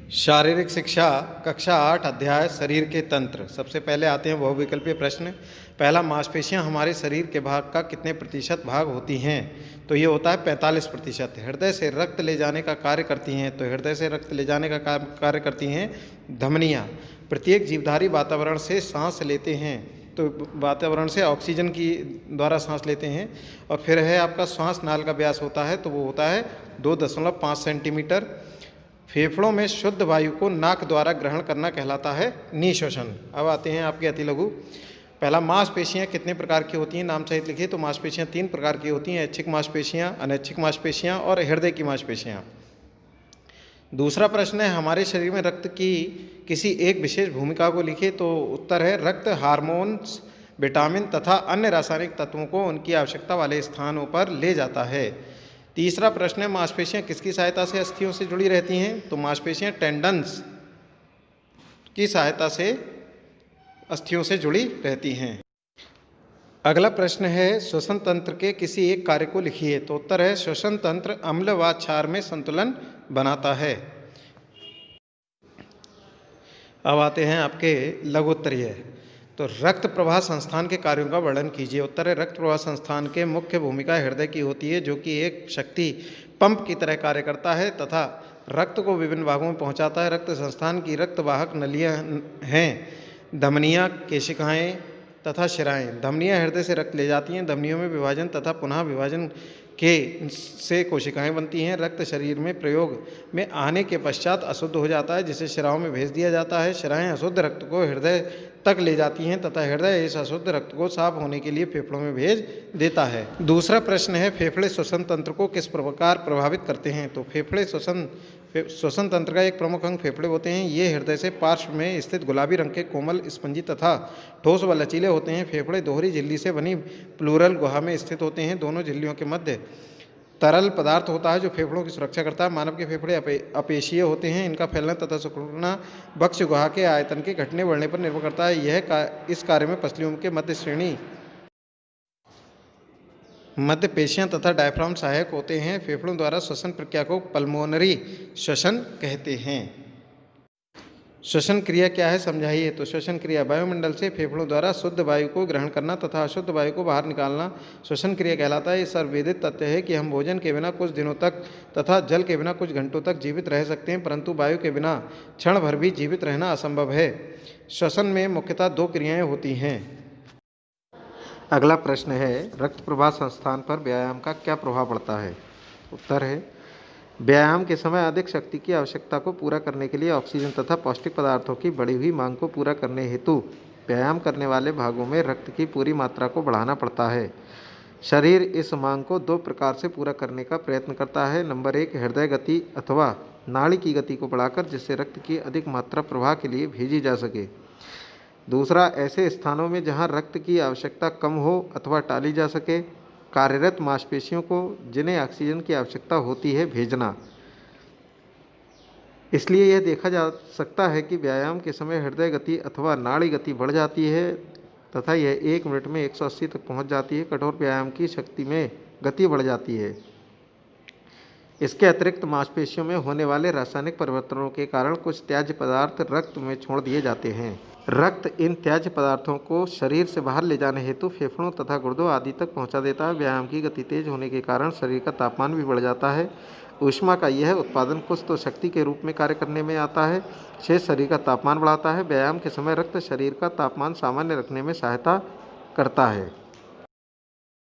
शारीरिक शिक्षा कक्षा 8 अध्याय शरीर के तंत्र। सबसे पहले आते हैं बहुविकल्पीय प्रश्न। पहला, मांसपेशियां हमारे शरीर के भाग का कितने प्रतिशत भाग होती हैं? तो ये होता है 45%। हृदय से रक्त ले जाने का कार्य करती हैं, तो हृदय से रक्त ले जाने का कार्य करती हैं धमनियाँ। प्रत्येक जीवधारी वातावरण से सांस लेते हैं, तो वातावरण से ऑक्सीजन की द्वारा सांस लेते हैं। और फिर है आपका श्वास नाल का व्यास होता है, तो वो होता है 2.5 सेंटीमीटर। फेफड़ों में शुद्ध वायु को नाक द्वारा ग्रहण करना कहलाता है निःश्वसन। अब आते हैं आपके अति लघु। पहला, मांसपेशियां कितने प्रकार की होती हैं? नाम सहित लिखिए। तो मांसपेशियां 3 प्रकार की होती हैं, ऐच्छिक मांसपेशियां, अनैच्छिक मांसपेशियां और हृदय की मांसपेशियां। दूसरा प्रश्न है, हमारे शरीर में रक्त की किसी एक विशेष भूमिका को लिखिए। तो उत्तर है, रक्त हार्मोन्स, विटामिन तथा अन्य रासायनिक तत्वों को उनकी आवश्यकता वाले स्थानों पर ले जाता है। तीसरा प्रश्न है, मांसपेशियां किसकी सहायता से अस्थियों से जुड़ी रहती हैं? तो मांसपेशियां टेंडन्स की सहायता से अस्थियों से जुड़ी रहती हैं। अगला प्रश्न है, श्वसन तंत्र के किसी एक कार्य को लिखिए। तो उत्तर है, श्वसन तंत्र अम्ल व क्षार में संतुलन बनाता है। अब आते हैं आपके लघुत्तरीय। तो रक्त प्रवाह संस्थान के कार्यों का वर्णन कीजिए। उत्तर है, रक्त प्रवाह संस्थान के मुख्य भूमिका हृदय की होती है, जो कि एक शक्ति पंप की तरह कार्य करता है तथा रक्त को विभिन्न भागों में पहुंचाता है। रक्त संस्थान की रक्तवाहक नलियां हैं धमनियां, केशिकाएं तथा शिराएं। धमनियां हृदय से रक्त ले जाती हैं। धमनियों में विभाजन तथा पुनः विभाजन से कोशिकाएं बनती हैं। रक्त शरीर में प्रयोग में आने के पश्चात अशुद्ध हो जाता है, जिसे शिराओं में भेज दिया जाता है। शिराएं अशुद्ध रक्त को हृदय तक ले जाती हैं तथा हृदय इस अशुद्ध रक्त को साफ होने के लिए फेफड़ों में भेज देता है। दूसरा प्रश्न है, फेफड़े श्वसन तंत्र को किस प्रकार प्रभावित करते हैं? तो फेफड़े श्वसन तंत्र का एक प्रमुख अंग फेफड़े होते हैं। ये हृदय से पार्श्व में स्थित गुलाबी रंग के कोमल, स्पंजी तथा ठोस व लचीले होते हैं। फेफड़े दोहरी झिल्ली से बनी प्लूरल गुहा में स्थित होते हैं। दोनों झिल्लियों के मध्य तरल पदार्थ होता है, जो फेफड़ों की सुरक्षा करता है। मानव के फेफड़े अपेशीय होते हैं। इनका फैलना तथा सिकुड़ना बक्ष गुहा के आयतन के घटने बढ़ने पर निर्भर करता है। इस कार्य में पसलियों के मध्य श्रेणी, मध्य पेशियां तथा डायफ्राम सहायक होते हैं। फेफड़ों द्वारा श्वसन प्रक्रिया को पल्मोनरी श्वसन कहते हैं। श्वसन क्रिया क्या है, समझाइए। तो श्वसन क्रिया वायुमंडल से फेफड़ों द्वारा शुद्ध वायु को ग्रहण करना तथा अशुद्ध वायु को बाहर निकालना श्वसन क्रिया कहलाता है। ये सर्वविदित तथ्य है कि हम भोजन के बिना कुछ दिनों तक तथा जल के बिना कुछ घंटों तक जीवित रह सकते हैं, परंतु वायु के बिना क्षण भर भी जीवित रहना असंभव है। श्वसन में मुख्यतः 2 क्रियाएं होती हैं। अगला प्रश्न है, रक्त प्रवाह संस्थान पर व्यायाम का क्या प्रभाव पड़ता है? उत्तर है, व्यायाम के समय अधिक शक्ति की आवश्यकता को पूरा करने के लिए ऑक्सीजन तथा पौष्टिक पदार्थों की बढ़ी हुई मांग को पूरा करने हेतु व्यायाम करने वाले भागों में रक्त की पूरी मात्रा को बढ़ाना पड़ता है। शरीर इस मांग को 2 प्रकार से पूरा करने का प्रयत्न करता है। नंबर 1, हृदय गति अथवा नाड़ी की गति को बढ़ाकर, जिससे रक्त की अधिक मात्रा प्रवाह के लिए भेजी जा सके। दूसरा, ऐसे स्थानों में जहां रक्त की आवश्यकता कम हो अथवा टाली जा सके, कार्यरत मांसपेशियों को, जिन्हें ऑक्सीजन की आवश्यकता होती है, भेजना। इसलिए यह देखा जा सकता है कि व्यायाम के समय हृदय गति अथवा नाड़ी गति बढ़ जाती है तथा यह 1 मिनट में 180 तक पहुंच जाती है। कठोर व्यायाम की शक्ति में गति बढ़ जाती है। इसके अतिरिक्त मांसपेशियों में होने वाले रासायनिक परिवर्तनों के कारण कुछ त्याज्य पदार्थ रक्त में छोड़ दिए जाते हैं। रक्त इन त्याज्य पदार्थों को शरीर से बाहर ले जाने हेतु फेफड़ों तथा गुर्दों आदि तक पहुंचा देता है। व्यायाम की गति तेज होने के कारण शरीर का तापमान भी बढ़ जाता है। ऊष्मा का यह उत्पादन कुछ तो शक्ति के रूप में कार्य करने में आता है, शेष शरीर का तापमान बढ़ाता है। व्यायाम के समय रक्त शरीर का तापमान सामान्य रखने में सहायता करता है।